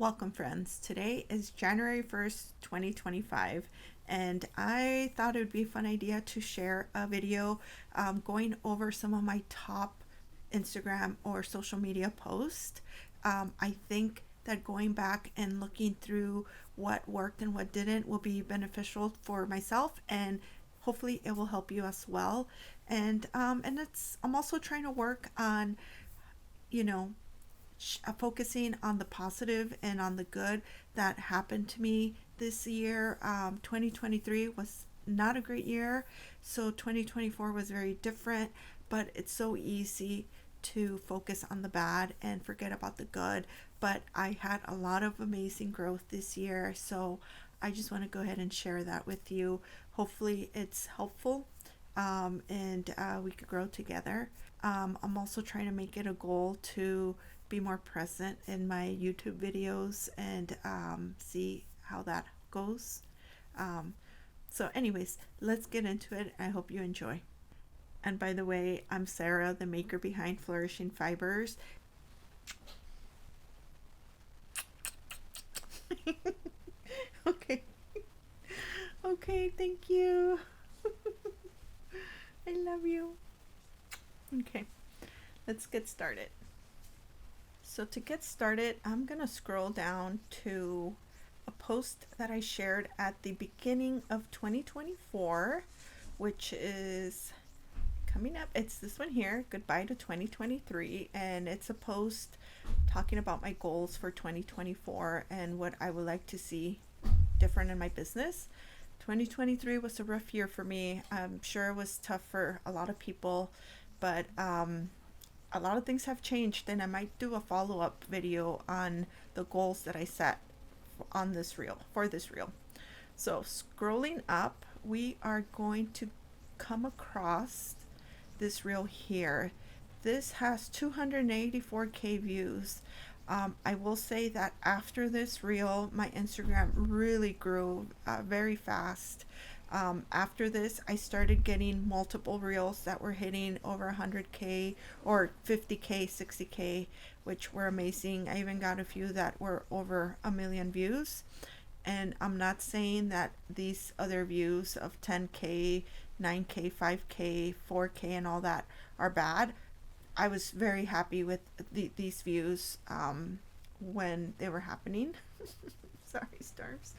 Welcome, friends. Today is January 1st, 2025, and I thought it would be a fun idea to share a video going over some of my top Instagram or social media posts. I think that going back and looking through what worked and what didn't will be beneficial for myself, and hopefully it will help you as well. And I'm also trying to work on, you know, focusing on the positive and on the good that happened to me this year. 2023 was not a great year, so 2024 was very different, but it's so easy to focus on the bad and forget about the good. But I had a lot of amazing growth this year, so I just want to go ahead and share that with you. Hopefully, it's helpful, and we could grow together. I'm also trying to make it a goal to be more present in my YouTube videos and see how that goes. Um, anyways, let's get into it. I hope you enjoy. And by the way, I'm Sarah, the maker behind Flourishing Fibers. Okay. Okay, thank you. I love you. Okay, let's get started. So to get started, I'm going to scroll down to a post that I shared at the beginning of 2024, which is coming up. It's this one here, Goodbye to 2023, and it's a post talking about my goals for 2024 and what I would like to see different in my business. 2023 was a rough year for me. I'm sure it was tough for a lot of people, but a lot of things have changed, and I might do a follow-up video on the goals that I set on this reel, for this reel. So scrolling up, we are going to come across this reel here. This has 284k views. I will say that after this reel, my Instagram really grew very fast. After this, I started getting multiple reels that were hitting over 100k or 50k, 60k, which were amazing. I even got a few that were over a million views. And I'm not saying that these other views of 10k, 9k, 5k, 4k, and all that are bad. I was very happy with these views when they were happening. Sorry, Stars.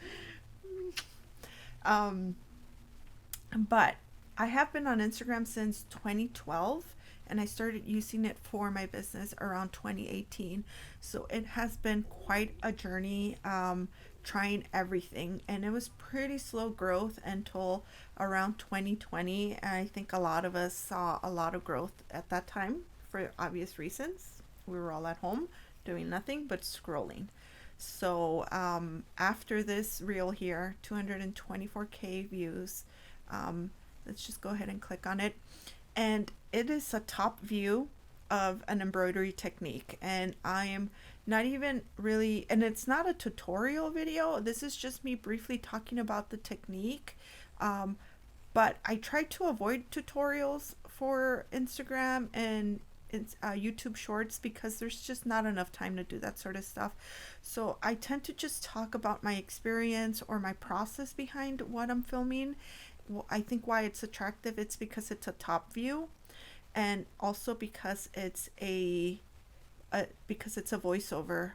But I have been on Instagram since 2012, and I started using it for my business around 2018. So it has been quite a journey, trying everything, and it was pretty slow growth until around 2020. And I think a lot of us saw a lot of growth at that time for obvious reasons. We were all at home doing nothing but scrolling. So after this reel here, 224k views. Let's just go ahead and click on it, and it is a top view of an embroidery technique, and I am not even really, and it's not a tutorial video. This is just me briefly talking about the technique. But I try to avoid tutorials for Instagram and YouTube shorts because there's just not enough time to do that sort of stuff. So I tend to just talk about my experience or my process behind what I'm filming. I think why it's attractive, it's because it's a top view, and also because it's a voiceover.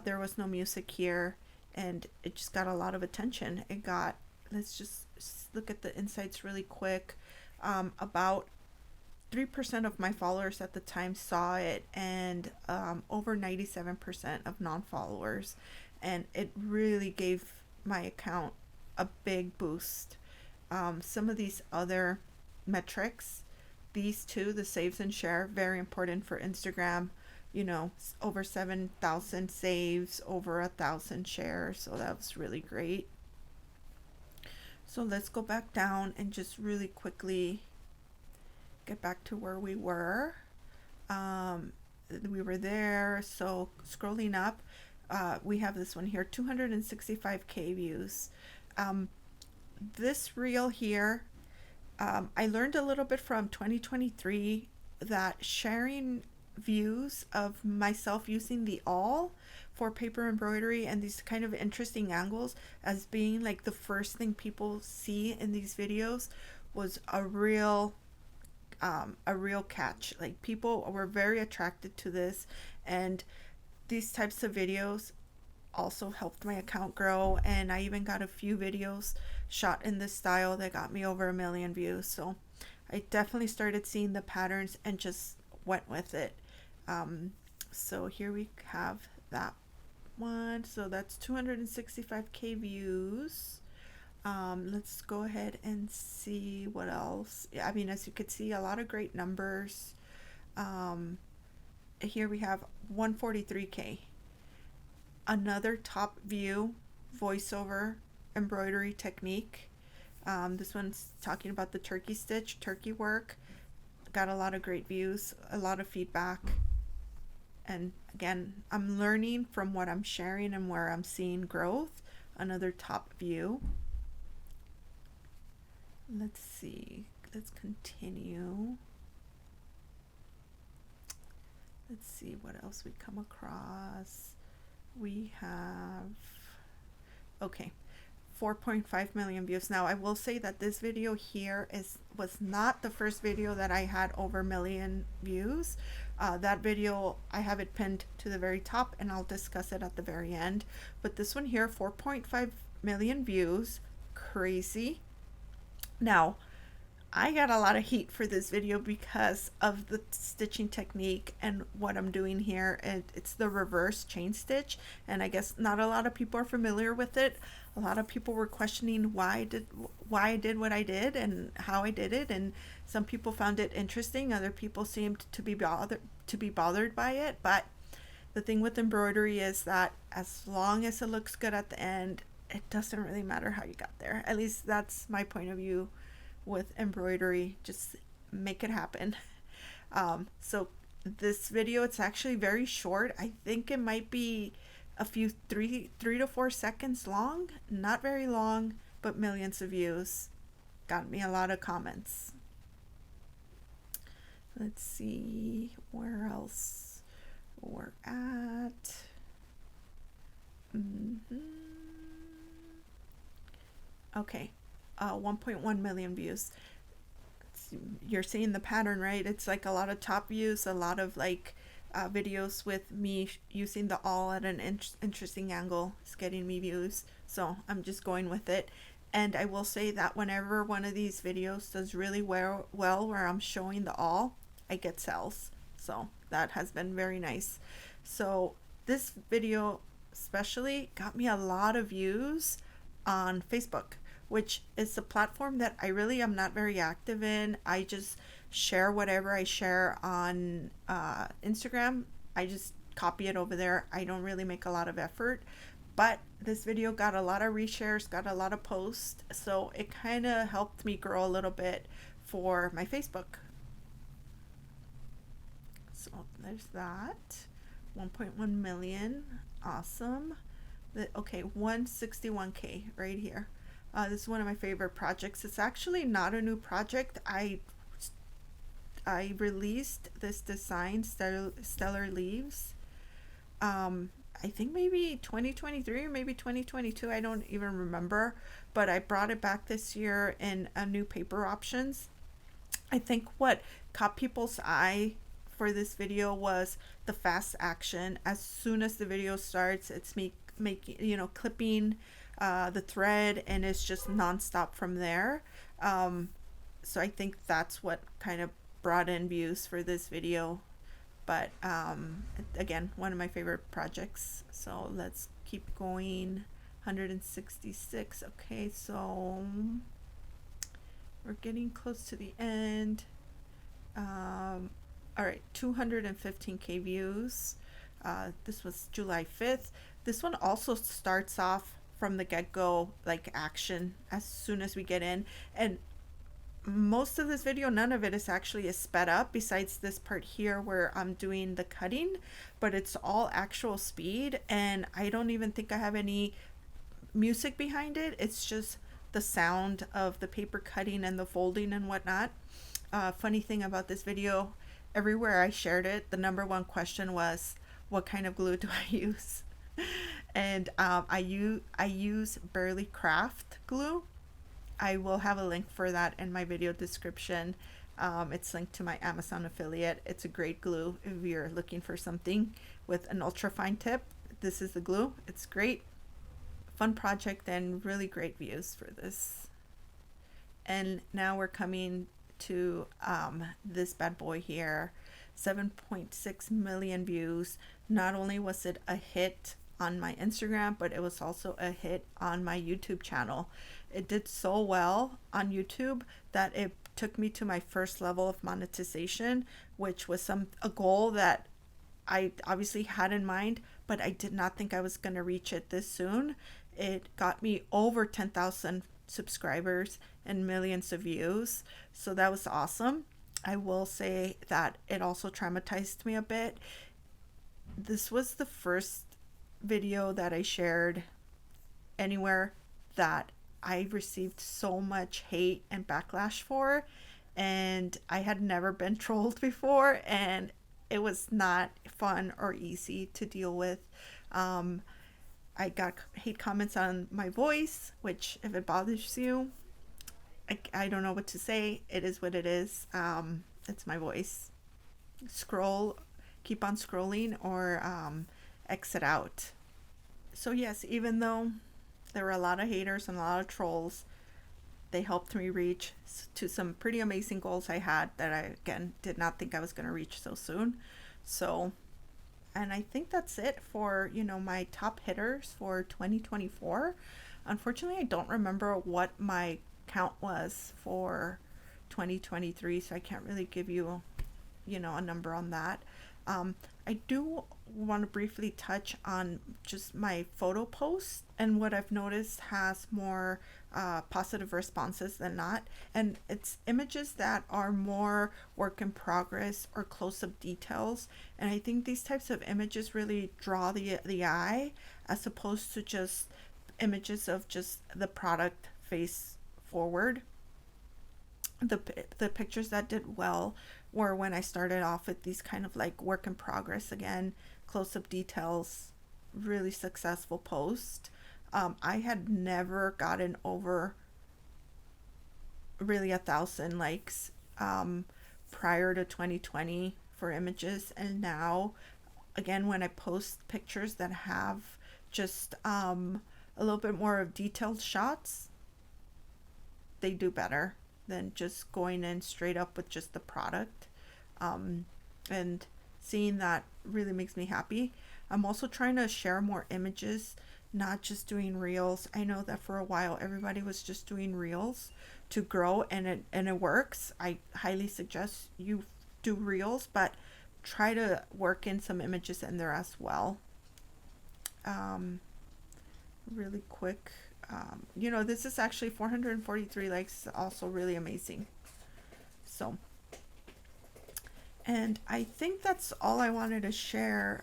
There was no music here, and it just got a lot of attention. It got, let's just look at the insights really quick. About 3% of my followers at the time saw it, and over 97% of non-followers, and it really gave my account a big boost. Some of these other metrics, these two, the saves and share, very important for Instagram. Over 7,000 saves, over 1,000 shares, so that was really great. So let's go back down and just really quickly get back to where we were. We were there, so scrolling up, we have this one here, 265k views. This reel here, I learned a little bit from 2023 that sharing views of myself using the awl for paper embroidery and these kind of interesting angles as being like the first thing people see in these videos was a real catch. Like people were very attracted to this, and these types of videos also helped my account grow, and I even got a few videos shot in this style that got me over 1 million views. So I definitely started seeing the patterns and just went with it. um, so here we have that one. So that's 265k views. Let's go ahead and see what else. I mean, as you could see, a lot of great numbers. um, Here we have 143k. Another top view voiceover embroidery technique. This one's talking about the turkey stitch, turkey work. Got a lot of great views, a lot of feedback. And again, I'm learning from what I'm sharing and where I'm seeing growth. Another top view. Let's see. Let's continue. Let's see what else we come across. We have, okay, 4.5 million views. Now I will say that this video here was not the first video that I had over 1 million views. That video, I have it pinned to the very top and I'll discuss it at the very end. But this one here, 4.5 million views, crazy. Now I got a lot of heat for this video because of the stitching technique and what I'm doing here. And it's the reverse chain stitch, and I guess not a lot of people are familiar with it. A lot of people were questioning why I did what I did and how I did it, and some people found it interesting. Other people seemed to be bothered by it. But the thing with embroidery is that as long as it looks good at the end, it doesn't really matter how you got there. At least that's my point of view with embroidery. Just make it happen. So this video, it's actually very short. I think it might be a few 3 to 4 seconds long, not very long, but millions of views. Got me a lot of comments. Let's see where else we're at. Okay, 1.1 million views. You're seeing the pattern, right? It's like a lot of top views, a lot of like videos with me using the awl at an interesting angle. It's getting me views, so I'm just going with it. And I will say that whenever one of these videos does really well where I'm showing the awl, I get sales. So that has been very nice. So this video especially got me a lot of views on Facebook, which is a platform that I really am not very active in. I just share whatever I share on Instagram. I just copy it over there. I don't really make a lot of effort. But this video got a lot of reshares, got a lot of posts, so it kind of helped me grow a little bit for my Facebook. So there's that. 1.1 million. Awesome. Okay, 161k right here. This is one of my favorite projects. It's actually not a new project. I released this design, Stellar Leaves, I think maybe 2023 or maybe 2022. I don't even remember, but I brought it back this year in a new paper options. I think what caught people's eye for this video was the fast action. As soon as the video starts, it's me making, clipping the thread, and it's just nonstop from there. So I think that's what kind of brought in views for this video. But again, one of my favorite projects. So let's keep going. 166. Okay, so we're getting close to the end. All right, 215k views. This was July 5th. This one also starts off from the get-go, like action as soon as we get in. And most of this video, none of it is actually sped up besides this part here where I'm doing the cutting, but it's all actual speed, and I don't even think I have any music behind it. It's just the sound of the paper cutting and the folding and whatnot. Funny thing about this video, everywhere I shared it, the number one question was, what kind of glue do I use? And I use Burley Craft glue. I will have a link for that in my video description. It's linked to my Amazon affiliate. It's a great glue if you're looking for something with an ultra fine tip. This is the glue. It's great. Fun project and really great views for this. And now we're coming to this bad boy here. 7.6 million views. Not only was it a hit on my Instagram, but it was also a hit on my YouTube channel. It did so well on YouTube that it took me to my first level of monetization, which was a goal that I obviously had in mind, but I did not think I was going to reach it this soon. It got me over 10,000 subscribers and millions of views. So that was awesome. I will say that it also traumatized me a bit. This was the first video that I shared anywhere that I received so much hate and backlash for, and I had never been trolled before, and it was not fun or easy to deal with. I got hate comments on my voice, which if it bothers you, I don't know what to say. It is what it is. It's my voice. Keep on scrolling, or exit out. So yes, even though there were a lot of haters and a lot of trolls, they helped me reach to some pretty amazing goals I had that I, again, did not think I was going to reach so soon. So, and I think that's it for, my top hitters for 2024. Unfortunately, I don't remember what my count was for 2023, so I can't really give you, a number on that. I do want to briefly touch on just my photo posts, and what I've noticed has more positive responses than not. And it's images that are more work in progress or close-up details. And I think these types of images really draw the eye, as opposed to just images of just the product face forward. The pictures that did well were when I started off with these kind of like work in progress, again, close-up details, really successful post. I had never gotten over really 1,000 likes prior to 2020 for images, and now again, when I post pictures that have just a little bit more of detailed shots, they do better than just going in straight up with just the product. And seeing that really makes me happy. I'm also trying to share more images, not just doing reels. I know that for a while everybody was just doing reels to grow, and it works. I highly suggest you do reels, but try to work in some images in there as well. Really quick, this is actually 443 likes, also really amazing. So, and I think that's all I wanted to share.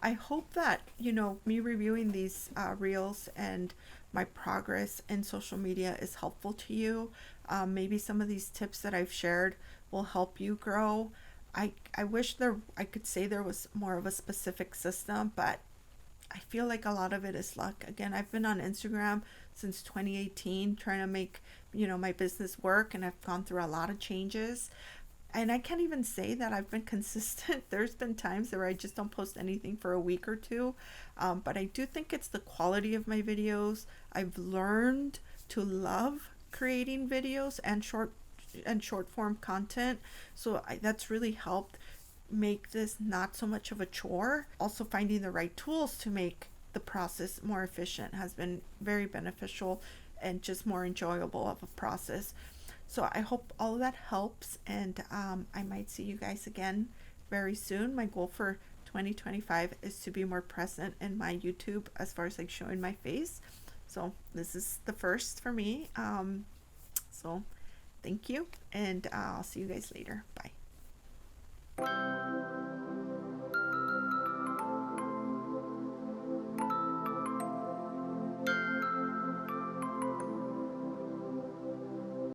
I hope that, me reviewing these reels and my progress in social media is helpful to you. Maybe some of these tips that I've shared will help you grow. I wish I could say there was more of a specific system, but I feel like a lot of it is luck. Again, I've been on Instagram since 2018 trying to make, my business work, and I've gone through a lot of changes. And I can't even say that I've been consistent. There's been times where I just don't post anything for a week or two. But I do think it's the quality of my videos. I've learned to love creating videos and short form content. So that's really helped make this not so much of a chore. Also, finding the right tools to make the process more efficient has been very beneficial and just more enjoyable of a process. So I hope all of that helps, and I might see you guys again very soon. My goal for 2025 is to be more present in my YouTube as far as like showing my face. So this is the first for me. So thank you, and I'll see you guys later. Bye.